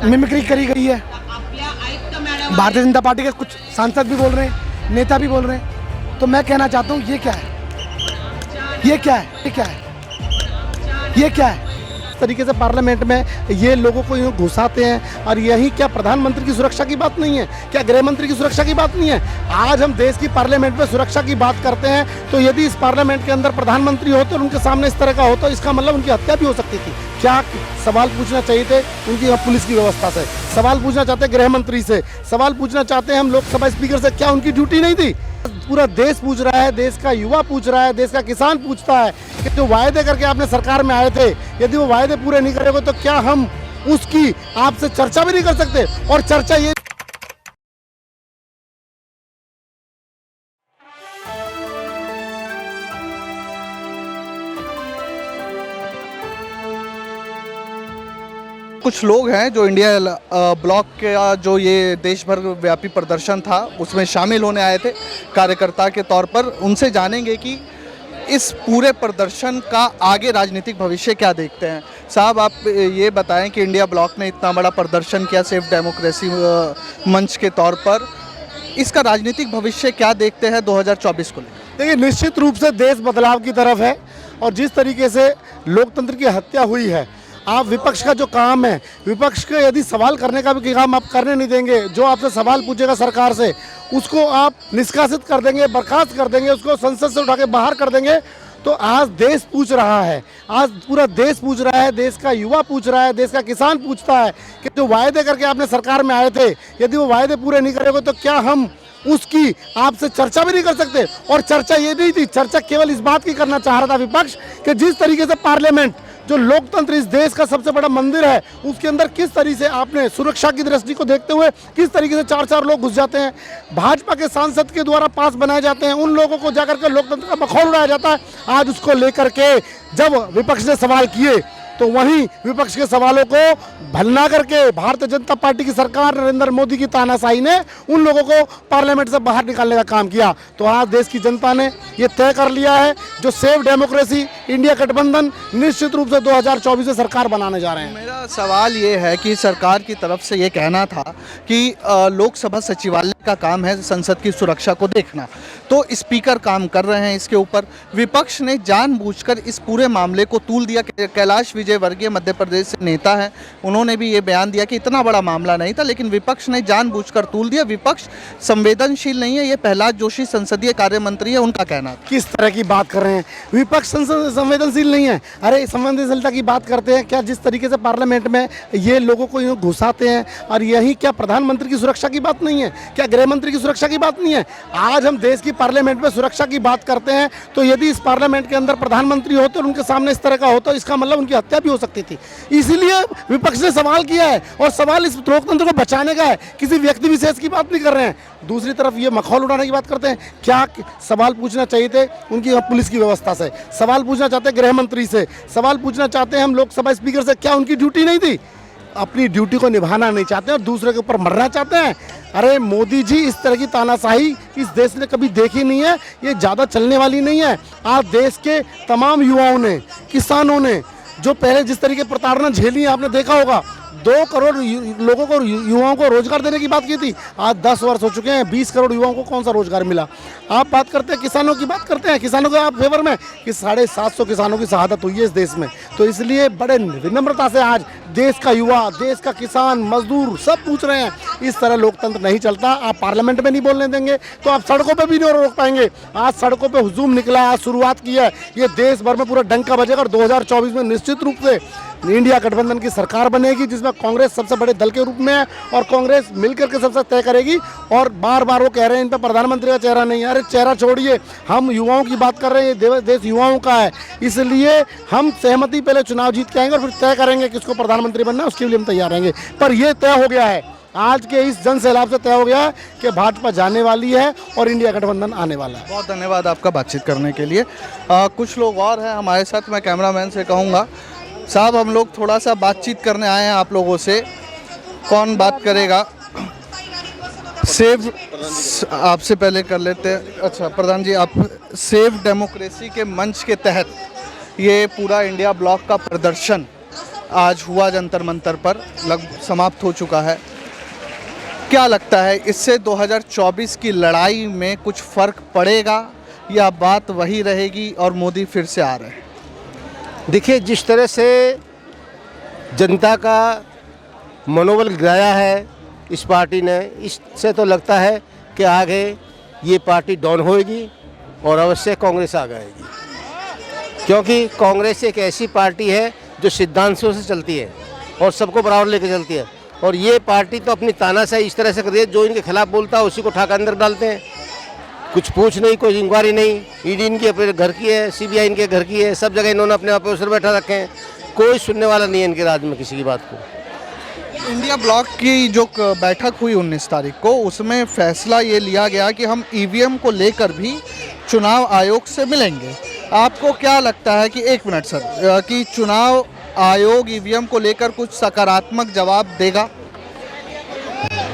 Mimicry करी गई है। भारतीय जनता पार्टी के कुछ सांसद भी बोल रहे हैं, नेता भी बोल रहे हैं। तो मैं कहना चाहता हूँ ये क्या है, ये क्या है, ये क्या है, ये क्या है। इस तरीके से पार्लियामेंट में ये लोगों को यूँ घुसाते हैं। और यही क्या प्रधानमंत्री की सुरक्षा की बात नहीं है, क्या गृह मंत्री की सुरक्षा की बात नहीं है। आज हम देश की पार्लियामेंट में सुरक्षा की बात करते हैं, तो यदि इस पार्लियामेंट के अंदर प्रधानमंत्री होते और उनके सामने इस तरह का होता, इसका मतलब उनकी हत्या भी हो सकती थी। क्या सवाल पूछना चाहिए थे उनकी पुलिस की व्यवस्था से, सवाल पूछना चाहते गृह मंत्री से, सवाल पूछना चाहते हैं हम लोकसभा स्पीकर से, क्या उनकी ड्यूटी नहीं थी। पूरा देश पूछ रहा है, देश का युवा पूछ रहा है, देश का किसान पूछता है कि जो वायदे करके आपने सरकार में आए थे, यदि वो वायदे पूरे नहीं करेंगे तो क्या हम उसकी आपसे चर्चा भी नहीं कर सकते। और चर्चा ये कुछ लोग हैं जो इंडिया ब्लॉक का जो ये देश भर व्यापी प्रदर्शन था उसमें शामिल होने आए थे कार्यकर्ता के तौर पर। उनसे जानेंगे कि इस पूरे प्रदर्शन का आगे राजनीतिक भविष्य क्या देखते हैं। साहब, आप ये बताएं कि इंडिया ब्लॉक ने इतना बड़ा प्रदर्शन किया सेफ डेमोक्रेसी मंच के तौर पर, इसका राजनीतिक भविष्य क्या देखते हैं 2024 को लेकर? देखिए, निश्चित रूप से देश बदलाव की तरफ है। और जिस तरीके से लोकतंत्र की हत्या हुई है, आप विपक्ष का जो काम है, विपक्ष के यदि सवाल करने का भी काम आप करने नहीं देंगे, जो आपसे सवाल पूछेगा सरकार से उसको आप निष्कासित कर देंगे, बर्खास्त कर देंगे, उसको संसद से उठा के बाहर कर देंगे, तो आज देश पूछ रहा है, आज पूरा देश पूछ रहा है, देश का युवा पूछ रहा है, देश का किसान पूछता है कि जो वायदे करके आपने सरकार में आए थे, यदि वो वायदे पूरे नहीं करेंगे तो क्या हम उसकी आपसे चर्चा भी नहीं कर सकते। और चर्चा ये नहीं थी, चर्चा केवल इस बात की करना चाह रहा था विपक्ष कि जिस तरीके से पार्लियामेंट जो लोकतंत्र इस देश का सबसे बड़ा मंदिर है, उसके अंदर किस तरीके से आपने सुरक्षा की दृष्टि को देखते हुए किस तरीके से 4-4 लोग घुस जाते हैं, भाजपा के सांसद के द्वारा पास बनाए जाते हैं, उन लोगों को जाकर के लोकतंत्र का मखौल उड़ाया जाता है। आज उसको लेकर के जब विपक्ष ने सवाल किए तो वहीं विपक्ष के सवालों को भलना करके भारतीय जनता पार्टी की सरकार नरेंद्र मोदी की तानाशाही ने उन लोगों को पार्लियामेंट से बाहर निकालने का काम किया। तो आज देश की जनता ने ये तय कर लिया है, जो सेफ डेमोक्रेसी इंडिया गठबंधन निश्चित रूप से 2024 में सरकार बनाने जा रहे हैं। मेरा सवाल ये है कि सरकार की तरफ से ये कहना था कि लोकसभा सचिवालय का काम है संसद की सुरक्षा को देखना, तो स्पीकर काम कर रहे हैं इसके ऊपर। विपक्ष ने जानबूझकर इस पूरे मामले को तूल दिया। कैलाश विजयवर्गीय मध्य प्रदेश से नेता हैं, उन्होंने भी ये बयान दिया कि इतना बड़ा मामला नहीं था, लेकिन विपक्ष ने जानबूझकर तूल दिया। विपक्ष संवेदनशील नहीं है, ये प्रहलाद जोशी संसदीय कार्य मंत्री है, उनका कहना था। किस तरह की बात कर रहे हैं, विपक्ष संवेदनशील नहीं है। अरे संवेदनशीलता की बात करते हैं क्या, जिस तरीके से पार्लियामेंट में ये लोगों को यूँ घुसाते हैं। और यही क्या प्रधानमंत्री की सुरक्षा की बात नहीं है, क्या गृह मंत्री की सुरक्षा की बात नहीं है। आज हम देश की पार्लियामेंट में सुरक्षा की बात करते हैं, तो यदि इस पार्लियामेंट के अंदर प्रधानमंत्री होते और उनके सामने इस तरह का होता, इसका मतलब उनकी हत्या भी हो सकती थी। इसीलिए विपक्ष ने सवाल किया है, और सवाल इस लोकतंत्र को बचाने का है, किसी व्यक्ति विशेष की बात नहीं कर रहे हैं। दूसरी तरफ ये मखौल उड़ाने की बात करते हैं। क्या सवाल पूछना चाहिए थे उनकी पुलिस की व्यवस्था से, सवाल पूछना चाहते गृह मंत्री से, सवाल पूछना चाहते हैं हम लोकसभा स्पीकर से, क्या उनकी ड्यूटी नहीं थी। अपनी ड्यूटी को निभाना नहीं चाहते और दूसरे के ऊपर मरना चाहते हैं। अरे मोदी जी, इस तरह की तानाशाही इस देश ने कभी देखी नहीं है, ये ज़्यादा चलने वाली नहीं है। आज देश के तमाम युवाओं ने, किसानों ने जो पहले जिस तरीके प्रताड़ना झेली है, आपने देखा होगा, 2 करोड़ लोगों को, युवाओं को रोजगार देने की बात की थी। आज 10 वर्ष हो चुके हैं, 20 करोड़ युवाओं को कौन सा रोजगार मिला। आप बात करते हैं किसानों की, बात करते हैं किसानों के आप फेवर में कि 750 किसानों की शहादत हुई है इस देश में। तो इसलिए बड़े विनम्रता से आज देश का युवा, देश का किसान, मजदूर सब पूछ रहे हैं। इस तरह लोकतंत्र नहीं चलता। आप पार्लियामेंट में नहीं बोलने देंगे तो आप सड़कों पे भी नहीं रोक पाएंगे। आज सड़कों पे हुजूम निकला है, आज शुरुआत की है, ये देश भर में पूरा डंका बजेगा। और 2024 में निश्चित रूप से इंडिया गठबंधन की सरकार बनेगी, जिसमें कांग्रेस सबसे बड़े दल के रूप में है, और कांग्रेस मिलकर के सबसे तय करेगी। और बार बार वो कह रहे हैं इन पर प्रधानमंत्री का चेहरा नहीं है। अरे चेहरा छोड़िए, हम युवाओं की बात कर रहे हैं, देश युवाओं का है। इसलिए हम सहमति पहले चुनाव जीत के आएंगे और फिर तय करेंगे किसको प्रधानमंत्री बनना है, उसके लिए हम तैयार रहेंगे। पर यह तय हो गया है, आज के इस जन सैलाब से तय हो गया है कि भाजपा जाने वाली है और इंडिया गठबंधन आने वाला है। बहुत धन्यवाद आपका बातचीत करने के लिए। कुछ लोग और हैं हमारे साथ, मैं कैमरामैन से कहूँगा, साहब हम लोग थोड़ा सा बातचीत करने आए हैं आप लोगों से। कौन बात करेगा? सेव आपसे पहले कर लेते हैं। अच्छा प्रधान जी, आप सेव डेमोक्रेसी के मंच के तहत ये पूरा इंडिया ब्लॉक का प्रदर्शन आज हुआ जंतर मंतर पर, लगभग समाप्त हो चुका है। क्या लगता है इससे 2024 की लड़ाई में कुछ फर्क पड़ेगा या बात वही रहेगी और मोदी फिर से आ रहे हैं? देखिए, जिस तरह से जनता का मनोबल गिराया है इस पार्टी ने, इससे तो लगता है कि आगे ये पार्टी डाउन होएगी और अवश्य कांग्रेस आ जाएगी, क्योंकि कांग्रेस एक ऐसी पार्टी है जो सिद्धांतों से चलती है और सबको बराबर लेकर चलती है। और ये पार्टी तो अपनी तानाशाही इस तरह से कर रही है, जो इनके खिलाफ बोलता है उसी को उठा कर अंदर डालते हैं। कुछ पूछ नहीं, कोई इंक्वायरी नहीं। ईडी इनके अपने घर की है, सीबीआई इनके घर की है, सब जगह इन्होंने अपने ऑफिसर बैठा रखे हैं। कोई सुनने वाला नहीं है इनके राज्य में किसी की बात को। इंडिया ब्लॉक की जो बैठक हुई 19 तारीख को, उसमें फैसला ये लिया गया कि हम ईवीएम को लेकर भी चुनाव आयोग से मिलेंगे। आपको क्या लगता है कि, एक मिनट सर, कि चुनाव आयोग ईवीएम को लेकर कुछ सकारात्मक जवाब देगा?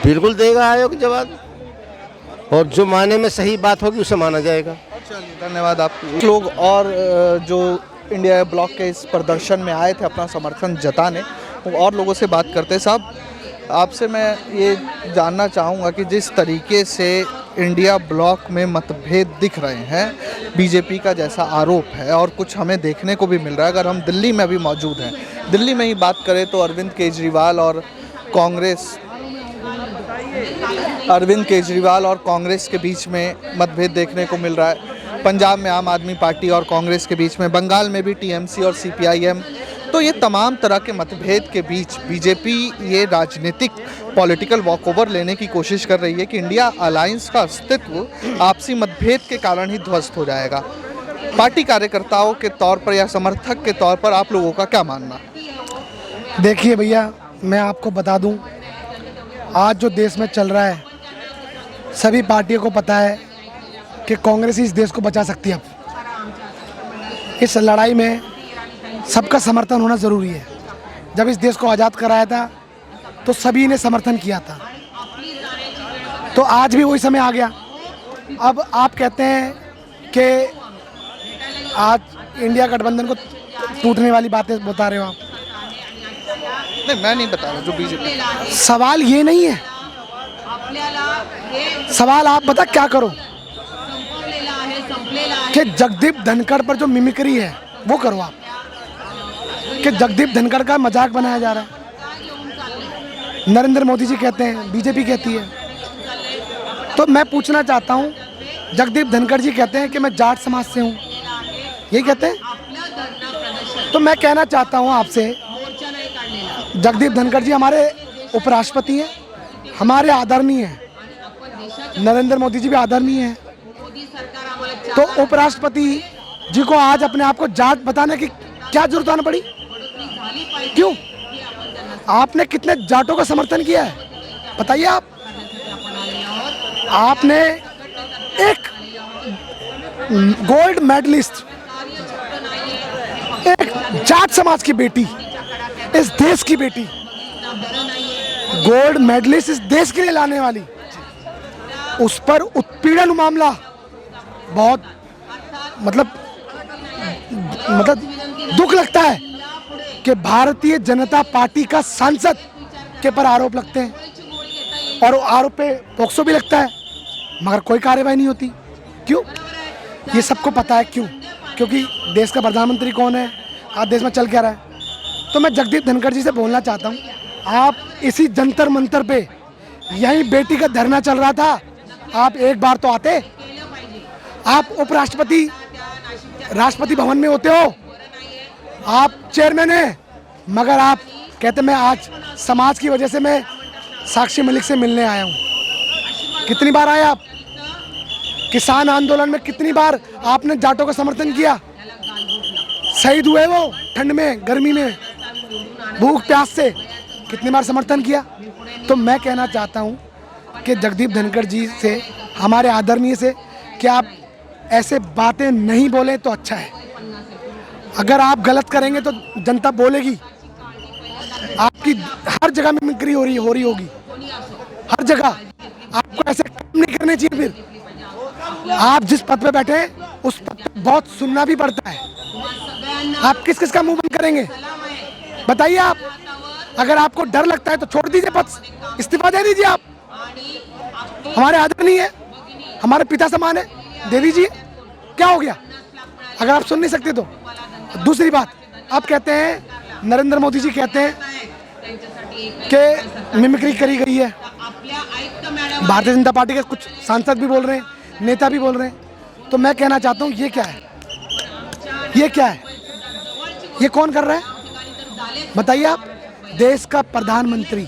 बिल्कुल देगा आयोग जवाब, और जो माने में सही बात होगी उसे माना जाएगा। चलिए, धन्यवाद आपको। लोग और जो इंडिया ब्लॉक के इस प्रदर्शन में आए थे अपना समर्थन जताने, और लोगों से बात करते हैं। साहब, आपसे मैं ये जानना चाहूँगा कि जिस तरीके से इंडिया ब्लॉक में मतभेद दिख रहे हैं, बीजेपी का जैसा आरोप है और कुछ हमें देखने को भी मिल रहा है, अगर हम दिल्ली में अभी मौजूद हैं, दिल्ली में ही बात करें तो अरविंद केजरीवाल और कांग्रेस के बीच में मतभेद देखने को मिल रहा है। पंजाब में आम आदमी पार्टी और कांग्रेस के बीच में, बंगाल में भी टीएमसी और सीपीआईएम। तो ये तमाम तरह के मतभेद के बीच बीजेपी ये राजनीतिक पॉलिटिकल वॉकओवर लेने की कोशिश कर रही है कि इंडिया अलायंस का अस्तित्व आपसी मतभेद के कारण ही ध्वस्त हो जाएगा। पार्टी कार्यकर्ताओं के तौर पर या समर्थक के तौर पर आप लोगों का क्या मानना? देखिए भैया, मैं आपको बता दूं, आज जो देश में चल रहा है, सभी पार्टियों को पता है कि कांग्रेस ही इस देश को बचा सकती है। अब इस लड़ाई में सबका समर्थन होना ज़रूरी है। जब इस देश को आज़ाद कराया था तो सभी ने समर्थन किया था, तो आज भी वही समय आ गया। अब आप कहते हैं कि आज इंडिया गठबंधन को टूटने वाली बातें बता रहे हो आप। नहीं, मैं नहीं बता रहा, जो बीजेपी। सवाल ये नहीं है, सवाल आप बता क्या करो कि जगदीप धनखड़ पर जो मिमिक्री है वो करो आप, कि जगदीप धनखड़ का मजाक बनाया जा रहा है। नरेंद्र मोदी जी कहते हैं, बीजेपी कहती है। तो मैं पूछना चाहता हूँ, जगदीप धनखड़ जी कहते हैं कि मैं जाट समाज से हूँ, यही कहते हैं। तो मैं कहना चाहता हूँ आपसे, जगदीप धनखड़ जी हमारे उपराष्ट्रपति हैं, हमारे आदरणीय हैं। नरेंद्र मोदी जी भी आदरणीय हैं। तो उपराष्ट्रपति जी को आज अपने आप को जाट बताने की क्या जरूरत आना पड़ी? क्यों? आपने कितने जाटों का समर्थन किया है बताइए आप। आपने एक गोल्ड मेडलिस्ट, एक जाट समाज की बेटी, इस देश की बेटी, गोल्ड मेडलिस्ट इस देश के लिए लाने वाली, उस पर उत्पीड़न मामला बहुत मतलब दुख लगता है कि भारतीय जनता पार्टी का सांसद के पर आरोप लगते हैं और आरोप पे पोक्सो भी लगता है, मगर कोई कार्रवाई नहीं होती। क्यों? ये सबको पता है क्यों, क्योंकि देश का प्रधानमंत्री कौन है, आज देश में चल क्या रहा है। तो मैं जगदीप धनखड़ जी से बोलना चाहता हूँ, आप इसी जंतर मंतर पे यहीं बेटी का धरना चल रहा था, आप एक बार तो आते। आप उपराष्ट्रपति राष्ट्रपति भवन में होते हो, आप चेयरमैन हैं, मगर आप कहते मैं आज समाज की वजह से मैं साक्षी मलिक से मिलने आया हूँ। कितनी बार आए आप? किसान आंदोलन में कितनी बार आपने जाटों का समर्थन किया? शहीद हुए वो ठंड में, गर्मी में, भूख प्यास से, कितनी बार समर्थन किया? तो मैं कहना चाहता हूँ कि जगदीप धनखड़ जी से, हमारे आदरणीय से, कि आप ऐसे बातें नहीं बोले तो अच्छा है। अगर आप गलत करेंगे तो जनता बोलेगी। आपकी हर जगह में मिमिक्री हो रही होगी, हर जगह। आपको ऐसे काम नहीं करने चाहिए। फिर आप जिस पद पे बैठे हैं उस पद पे बहुत सुनना भी पड़ता है। आप किस किस का मुंह बंद करेंगे? बताइए आप, अगर आपको डर लगता है तो छोड़ दीजिए पद, इस्तीफा दे दीजिए आप। हमारे आदरणीय है, हमारे पिता समान है, दे दीजिए, क्या हो गया अगर आप सुन नहीं सकते तो। दूसरी बात, आप कहते हैं, नरेंद्र मोदी जी कहते हैं कि मिमिक्री करी गई है। भारतीय जनता पार्टी के कुछ सांसद भी बोल रहे हैं, नेता भी बोल रहे हैं। तो मैं कहना चाहता हूँ, ये क्या है, ये क्या है, ये कौन कर रहा है बताइए आप। देश का प्रधानमंत्री